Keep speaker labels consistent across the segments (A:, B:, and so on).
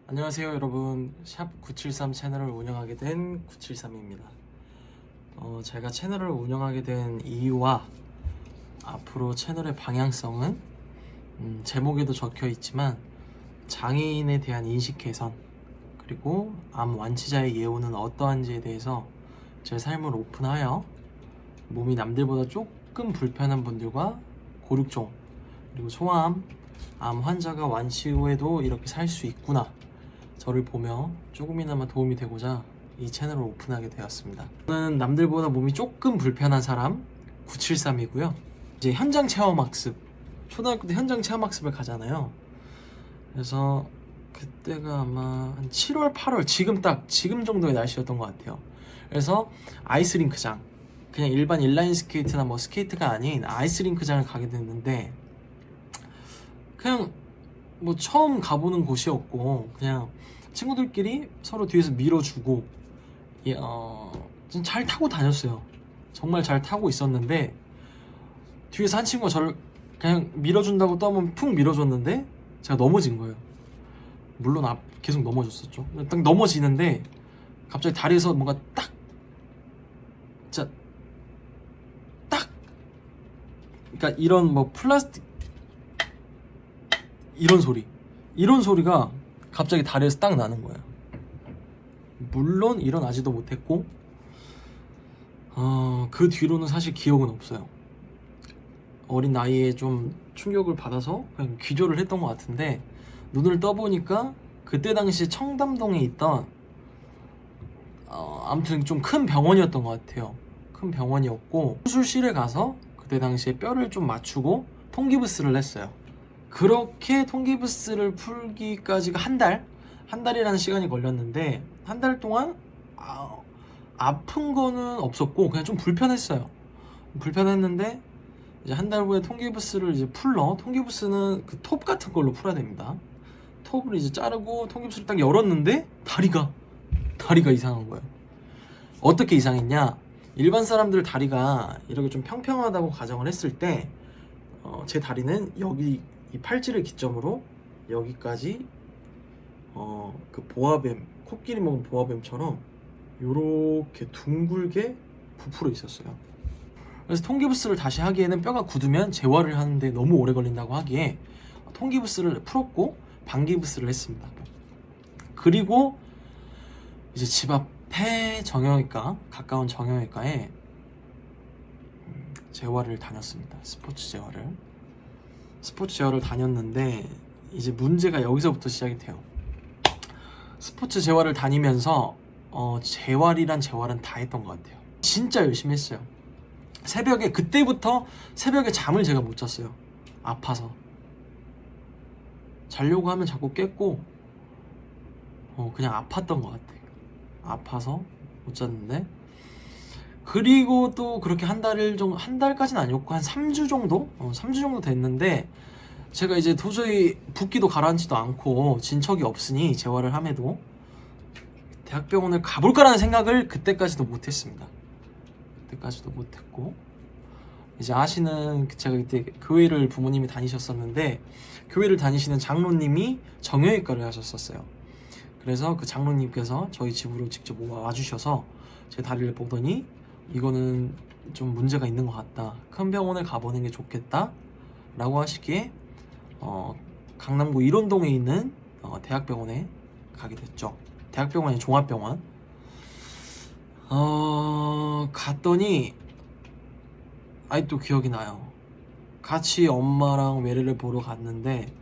A: 안녕하세요 여러분, 샵 973 채널을 운영하게 된 973입니다. 제가 채널을 운영하게 된 이유와 앞으로 채널의 방향성은 제목에도 적혀 있지만 장애인에 대한 인식 개선, 그리고 암 완치자의 예우는 어떠한지에 대해서 제 삶을 오픈하여 몸이 남들보다 조금 불편한 분들과 고륙종 그리고 소아암, 암 환자가 완치 후에도 이렇게 살 수 있구나, 저를 보며 조금이나마 도움이 되고자 이 채널을 오픈하게 되었습니다. 저는 남들보다 몸이 조금 불편한 사람 973이고요. 이제 현장 체험학습, 초등학교 때 현장 체험학습을 가잖아요. 그래서 그때가 아마 한 7월, 8월, 지금 정도의 날씨였던 것 같아요. 그래서 아이스링크장, 그냥 일반 인라인 스케이트나 뭐 스케이트가 아닌 아이스링크장을 가게 됐는데, 그냥 뭐 처음 가보는 곳이었고 그냥 친구들끼리 서로 뒤에서 밀어주고 좀 잘 타고 다녔어요. 정말 잘 타고 있었는데 뒤에서 한 친구가 저를 그냥 밀어준다고 떠면 푹 밀어줬는데 제가 넘어진 거예요. 물론 계속 넘어졌었죠. 딱 넘어지는데 갑자기 다리에서 뭔가 딱, 진짜 딱, 그러니까 이런 뭐 플라스틱 이런 소리가 갑자기 다리에서 딱 나는 거예요. 물론 일어나지도 못했고 그 뒤로는 사실 기억은 없어요. 어린 나이에 좀 충격을 받아서 그냥 기절을 했던 것 같은데, 눈을 떠보니까 그때 당시 청담동에 있던 아무튼 좀 큰 병원이었던 것 같아요. 큰 병원이었고 수술실에 가서 그때 당시에 뼈를 좀 맞추고 통기부스를 했어요. 그렇게 통기부스를 풀기까지가 한 달이라는 시간이 걸렸는데, 한 달 동안 아픈 거는 없었고 그냥 좀 불편했어요. 불편했는데 이제 한 달 후에 통기부스를 이제 통기부스는 그 톱 같은 걸로 풀어야 됩니다. 톱을 이제 자르고 통기부스를 딱 열었는데 다리가 이상한 거예요. 어떻게 이상했냐? 일반 사람들 다리가 이렇게 좀 평평하다고 가정을 했을 때 제 다리는 여기 이 팔찌를 기점으로 여기까지 그 보아뱀, 코끼리 먹은 보아뱀처럼 요렇게 둥글게 부풀어 있었어요. 그래서 통기부스를 다시 하기에는 뼈가 굳으면 재활을 하는데 너무 오래 걸린다고 하기에 통기부스를 풀었고 방기부스를 했습니다. 그리고 이제 집 앞에 가까운 정형외과에 재활을 다녔습니다. 스포츠 재활을 다녔는데 이제 문제가 여기서부터 시작이 돼요. 스포츠 재활을 다니면서 재활은 다 했던 것 같아요. 진짜 열심히 했어요. 그때부터 새벽에 잠을 제가 못 잤어요. 아파서. 자려고 하면 자꾸 깼고 그냥 아팠던 것 같아요. 아파서 못 잤는데, 그리고 또 그렇게 한 달까지는 아니었고 한 3주 정도? 3주 정도 됐는데, 제가 이제 도저히 붓기도 가라앉지도 않고 진척이 없으니 재활을 함에도 대학병원을 가볼까라는 생각을 그때까지도 못했습니다. 그때까지도 못했고, 이제 제가 그때 교회를 부모님이 다니셨었는데 교회를 다니시는 장로님이 정형외과를 하셨었어요. 그래서 그 장로님께서 저희 집으로 직접 와주셔서 제 다리를 보더니 이거는 좀 문제가 있는 것 같다, 큰 병원에 가보는 게 좋겠다 라고 하시기에 강남구 일원동에 있는 대학병원에 가게 됐죠. 대학병원이 종합병원. 갔더니 아직도 기억이 나요. 같이 엄마랑 외래를 보러 갔는데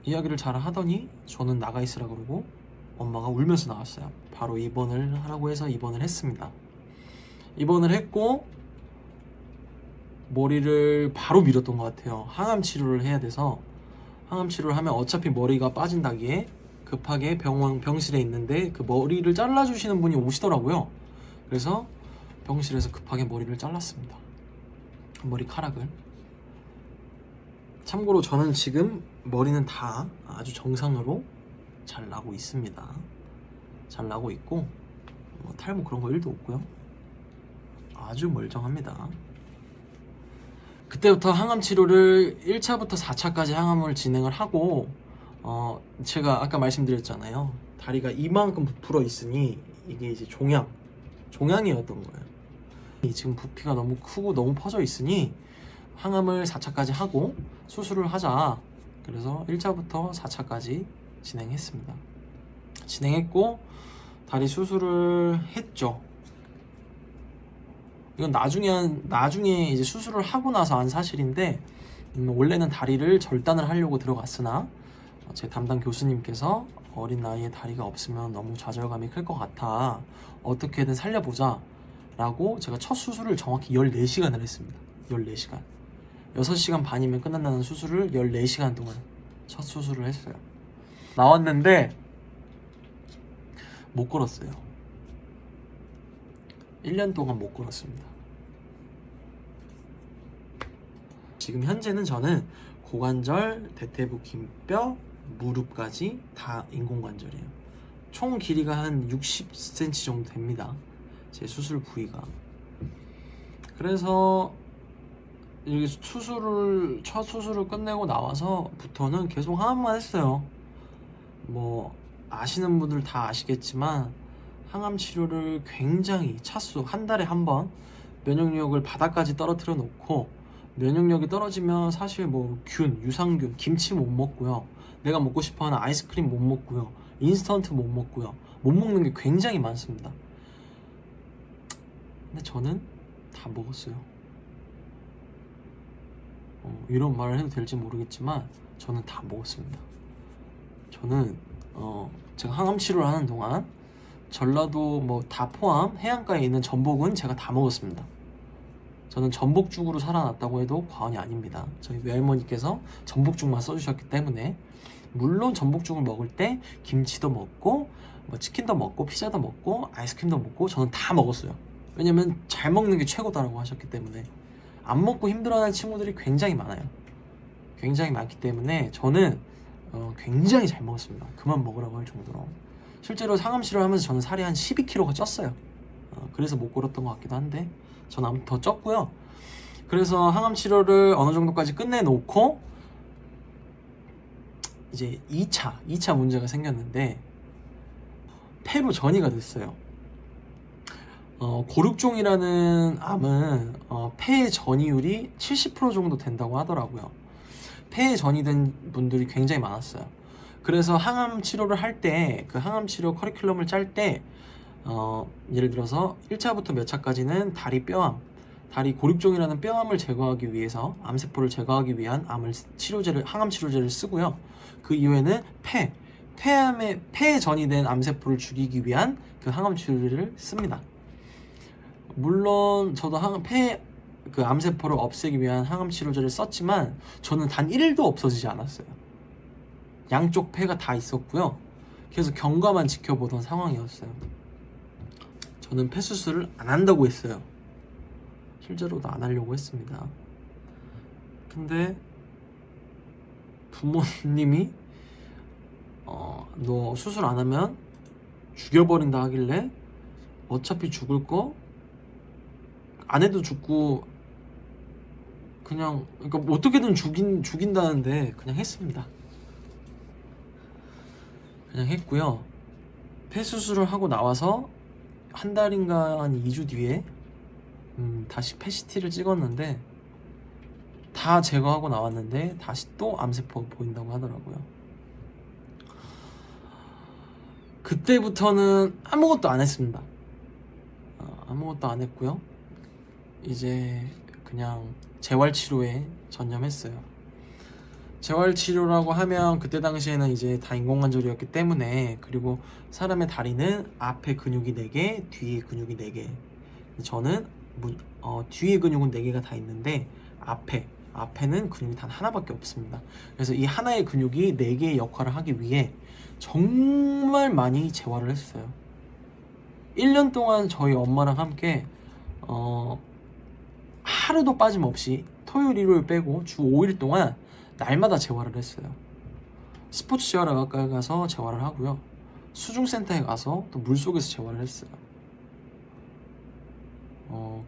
A: 이야기를 잘 하더니 저는 나가 있으라 그러고 엄마가 울면서 나왔어요. 바로 입원을 하라고 해서 입원을 했습니다. 입원을 했고 머리를 바로 밀었던 것 같아요. 항암 치료를 해야 돼서, 항암 치료를 하면 어차피 머리가 빠진다기에 급하게 병실에 있는데 그 머리를 잘라주시는 분이 오시더라고요. 그래서 병실에서 급하게 머리를 잘랐습니다. 머리카락을. 참고로 저는 지금 머리는 다 아주 정상으로 잘 나고 있습니다. 잘 나고 있고 탈모 그런 거 1도 없고요. 아주 멀쩡합니다. 그때부터 항암 치료를 1차부터 4차까지 항암을 진행을 하고 제가 아까 말씀드렸잖아요. 다리가 이만큼 부풀어 있으니 이게 이제 종양이었던 거예요. 지금 부피가 너무 크고 너무 퍼져 있으니 항암을 4차까지 하고 수술을 하자. 그래서 1차부터 4차까지 진행했습니다. 진행했고 다리 수술을 했죠. 이건 나중에 이제 수술을 하고 나서 한 사실인데, 원래는 다리를 절단을 하려고 들어갔으나 제 담당 교수님께서 어린 나이에 다리가 없으면 너무 좌절감이 클 것 같아, 어떻게든 살려보자 라고 제가 첫 수술을 정확히 14시간을 했습니다. 14시간 6시간 반이면 끝난다는 수술을 14시간 동안 첫 수술을 했어요. 나왔는데 못 걸었어요. 1년 동안 못 걸었습니다. 지금 현재는 저는 고관절, 대퇴부 긴뼈, 무릎까지 다 인공관절이에요. 총 길이가 한 60cm 정도 됩니다. 제 수술 부위가. 그래서 이 첫 수술을 끝내고 나와서부터는 계속 항암만 했어요. 뭐 아시는 분들 다 아시겠지만 항암 치료를 굉장히 차수 한 달에 한 번 면역력을 바닥까지 떨어뜨려 놓고, 면역력이 떨어지면 사실 뭐 유산균, 김치 못 먹고요, 내가 먹고 싶어하는 아이스크림 못 먹고요, 인스턴트 못 먹고요, 못 먹는 게 굉장히 많습니다. 근데 저는 다 먹었어요. 이런 말을 해도 될지 모르겠지만 저는 다 먹었습니다. 저는 제가 항암 치료를 하는 동안 전라도 뭐 다 포함 해안가에 있는 전복은 제가 다 먹었습니다. 저는 전복죽으로 살아났다고 해도 과언이 아닙니다. 저희 외할머니께서 전복죽만 써주셨기 때문에. 물론 전복죽을 먹을 때 김치도 먹고 뭐 치킨도 먹고 피자도 먹고 아이스크림도 먹고 저는 다 먹었어요. 왜냐면 잘 먹는 게 최고다라고 하셨기 때문에. 안 먹고 힘들어하는 친구들이 굉장히 많아요. 굉장히 많기 때문에 저는 굉장히 잘 먹었습니다. 그만 먹으라고 할 정도로. 실제로 항암 치료를 하면서 저는 살이 한 12kg가 쪘어요. 그래서 못 걸었던 것 같기도 한데 저는 아무튼 더 쪘고요. 그래서 항암 치료를 어느 정도까지 끝내놓고 이제 2차 문제가 생겼는데, 폐로 전이가 됐어요. 고륙종이라는 암은 폐 전이율이 70% 정도 된다고 하더라고요. 폐에 전이된 분들이 굉장히 많았어요. 그래서 항암 치료를 할 때, 그 항암 치료 커리큘럼을 짤 때 예를 들어서 1차부터 몇 차까지는 다리 뼈암, 다리 고륙종이라는 뼈암을 제거하기 위해서, 암세포를 제거하기 위한 항암 치료제를 쓰고요. 그 이후에는 폐에 전이된 암세포를 죽이기 위한 그 항암 치료제를 씁니다. 물론 저도 그 암세포를 없애기 위한 항암 치료제를 썼지만 저는 단 1도 없어지지 않았어요. 양쪽 폐가 다 있었고요. 계속 경과만 지켜보던 상황이었어요. 저는 폐 수술을 안 한다고 했어요. 실제로도 안 하려고 했습니다. 근데 부모님이 너 수술 안 하면 죽여버린다 하길래, 어차피 죽을 거 안 해도 죽고 그냥, 그러니까 어떻게든 죽인다는데 그냥 했습니다. 그냥 했고요. 폐 수술을 하고 나와서 한 달인가 한 2주 뒤에 다시 PET-CT를 찍었는데, 다 제거하고 나왔는데 다시 또 암세포가 보인다고 하더라고요. 그때부터는 아무것도 안 했습니다. 아무것도 안 했고요. 이제 그냥 재활치료에 전념했어요. 재활치료라고 하면 그때 당시에는 이제 다 인공관절이었기 때문에, 그리고 사람의 다리는 앞에 근육이 4개, 뒤에 근육이 4개. 저는 뒤에 근육은 4개가 다 있는데 앞에는 근육이 단 하나밖에 없습니다. 그래서 이 하나의 근육이 4개의 역할을 하기 위해 정말 많이 재활을 했어요. 1년 동안 저희 엄마랑 함께 하루도 빠짐없이 토요일 일요일 빼고 주 5일 동안 날마다 재활을 했어요. 스포츠 재활학과에 가서 재활을 하고요, 수중센터에 가서 또 물속에서 재활을 했어요.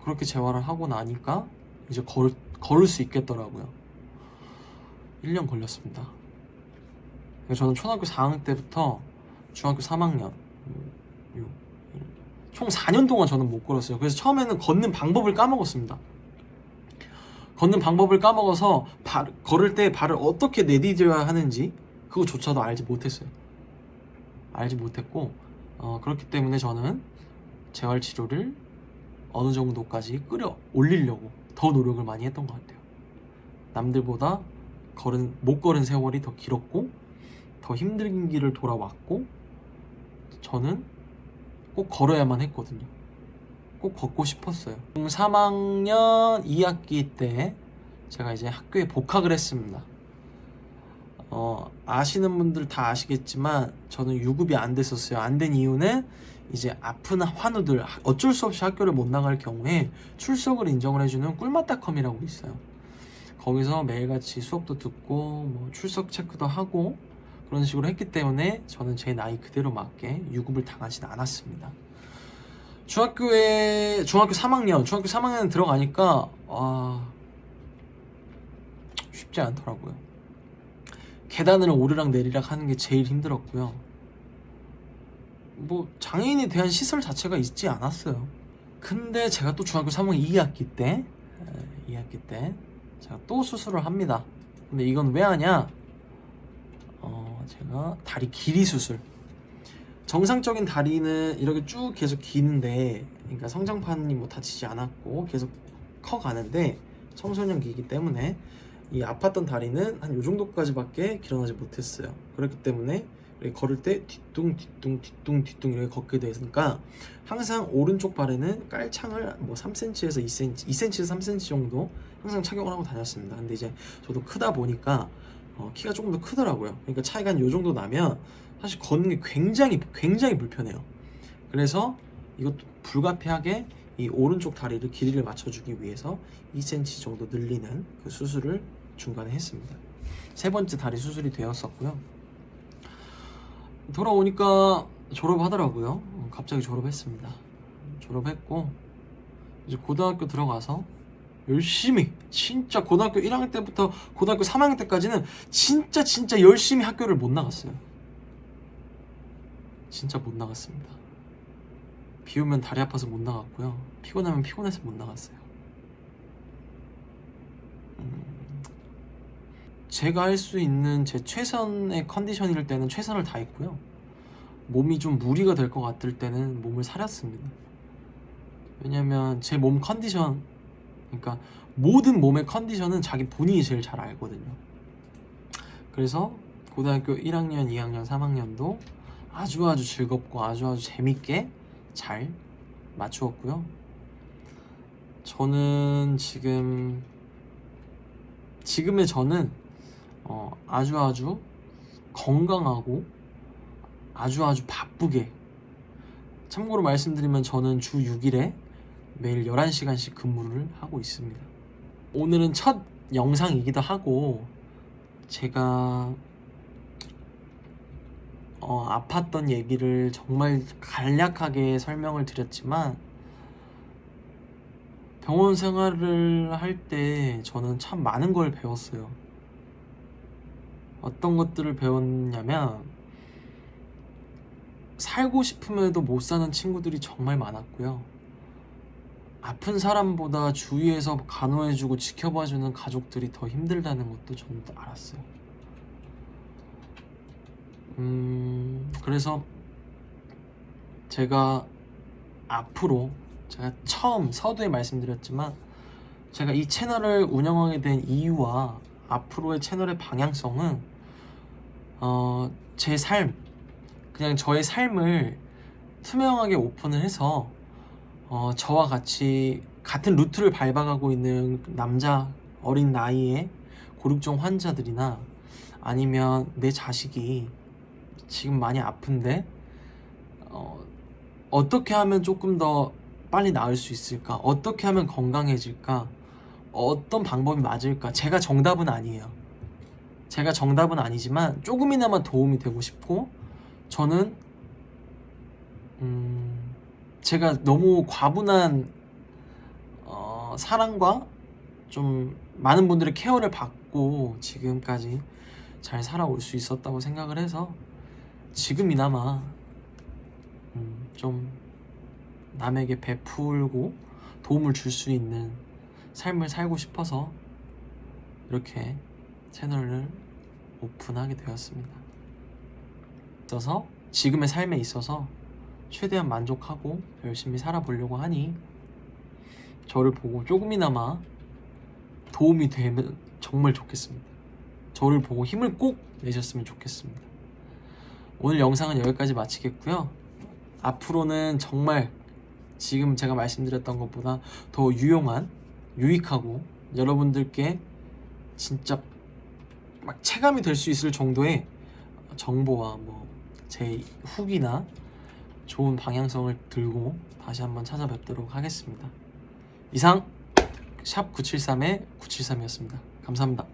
A: 그렇게 재활을 하고 나니까 이제 걸을 수 있겠더라고요. 1년 걸렸습니다. 저는 초등학교 4학년 때부터 중학교 3학년 총 4년 동안 저는 못 걸었어요. 그래서 처음에는 걷는 방법을 까먹었습니다. 걷는 방법을 까먹어서 걸을 때 발을 어떻게 내디뎌야 하는지 그거조차도 알지 못했어요. 알지 못했고 그렇기 때문에 저는 재활치료를 어느 정도까지 끌어올리려고 더 노력을 많이 했던 것 같아요. 남들보다 못 걸은 세월이 더 길었고 더 힘든 길을 돌아왔고 저는 꼭 걸어야만 했거든요. 꼭 걷고 싶었어요. 3학년 2학기 때 제가 이제 학교에 복학을 했습니다. 아시는 분들 다 아시겠지만 저는 유급이 안 됐었어요. 안 된 이유는 이제 아픈 환우들 어쩔 수 없이 학교를 못 나갈 경우에 출석을 인정을 해주는 꿀맛닷컴이라고 있어요. 거기서 매일같이 수업도 듣고 뭐 출석 체크도 하고 그런 식으로 했기 때문에 저는 제 나이 그대로 맞게 유급을 당하진 않았습니다. 중학교 3학년 들어가니까 쉽지 않더라고요. 계단을 오르락 내리락 하는 게 제일 힘들었고요. 뭐 장애인에 대한 시설 자체가 있지 않았어요. 근데 제가 또 중학교 3학년 2학기 때 제가 또 수술을 합니다. 근데 이건 왜 하냐? 제가 다리 길이 수술. 정상적인 다리는 이렇게 쭉 계속 기는데, 그러니까 성장판이 뭐 다치지 않았고 계속 커가는데 청소년기이기 때문에 이 아팠던 다리는 한 요 정도까지밖에 길어나지 못했어요. 그렇기 때문에 걸을 때 뒤뚱 이렇게 걷게 되니까 항상 오른쪽 발에는 깔창을 뭐 3cm에서 2cm, 2cm에서 3cm 정도 항상 착용을 하고 다녔습니다. 근데 이제 저도 크다 보니까 키가 조금 더 크더라고요. 그러니까 차이가 한 요 정도 나면 사실 걷는 게 굉장히 불편해요. 그래서 이것도 불가피하게 이 오른쪽 다리를 길이를 맞춰주기 위해서 2cm 정도 늘리는 그 수술을 중간에 했습니다. 세 번째 다리 수술이 되었었고요. 돌아오니까 졸업하더라고요. 갑자기 졸업했습니다. 졸업했고 이제 고등학교 들어가서 열심히 진짜 고등학교 1학년 때부터 고등학교 3학년 때까지는 진짜 열심히 학교를 못 나갔어요. 진짜 못 나갔습니다. 비 오면 다리 아파서 못 나갔고요. 피곤하면 피곤해서 못 나갔어요. 제가 할 수 있는 제 최선의 컨디션일 때는 최선을 다했고요. 몸이 좀 무리가 될 것 같을 때는 몸을 사렸습니다. 왜냐면 제 몸 컨디션, 그러니까 모든 몸의 컨디션은 자기 본인이 제일 잘 알거든요. 그래서 고등학교 1학년, 2학년, 3학년도 아주 즐겁고 아주 재밌게 잘 맞추었고요. 저는 지금의 저는 아주 건강하고 아주 바쁘게, 참고로 말씀드리면 저는 주 6일에 매일 11시간씩 근무를 하고 있습니다. 오늘은 첫 영상이기도 하고 제가 아팠던 얘기를 정말 간략하게 설명을 드렸지만 병원 생활을 할 때 저는 참 많은 걸 배웠어요. 어떤 것들을 배웠냐면 살고 싶음에도 못 사는 친구들이 정말 많았고요. 아픈 사람보다 주위에서 간호해주고 지켜봐주는 가족들이 더 힘들다는 것도 저는 알았어요. 그래서 제가 앞으로, 제가 처음 서두에 말씀드렸지만 제가 이 채널을 운영하게 된 이유와 앞으로의 채널의 방향성은 제 삶, 그냥 저의 삶을 투명하게 오픈을 해서 저와 같이 같은 루트를 밟아가고 있는 어린 나이에 고륙종 환자들이나 아니면 내 자식이 지금 많이 아픈데 어떻게 하면 조금 더 빨리 나을 수 있을까? 어떻게 하면 건강해질까? 어떤 방법이 맞을까? 제가 정답은 아니에요. 제가 정답은 아니지만 조금이나마 도움이 되고 싶고, 저는 제가 너무 과분한 사랑과 좀 많은 분들의 케어를 받고 지금까지 잘 살아올 수 있었다고 생각을 해서 지금이나마 좀 남에게 베풀고 도움을 줄 수 있는 삶을 살고 싶어서 이렇게 채널을 오픈하게 되었습니다. 그래서 지금의 삶에 있어서 최대한 만족하고 열심히 살아보려고 하니 저를 보고 조금이나마 도움이 되면 정말 좋겠습니다. 저를 보고 힘을 꼭 내셨으면 좋겠습니다. 오늘 영상은 여기까지 마치겠고요. 앞으로는 정말 지금 제가 말씀드렸던 것보다 더 유용한, 유익하고 여러분들께 진짜 막 체감이 될 수 있을 정도의 정보와 제 후기나 좋은 방향성을 들고 다시 한번 찾아뵙도록 하겠습니다. 이상 샵 973의 973이었습니다. 감사합니다.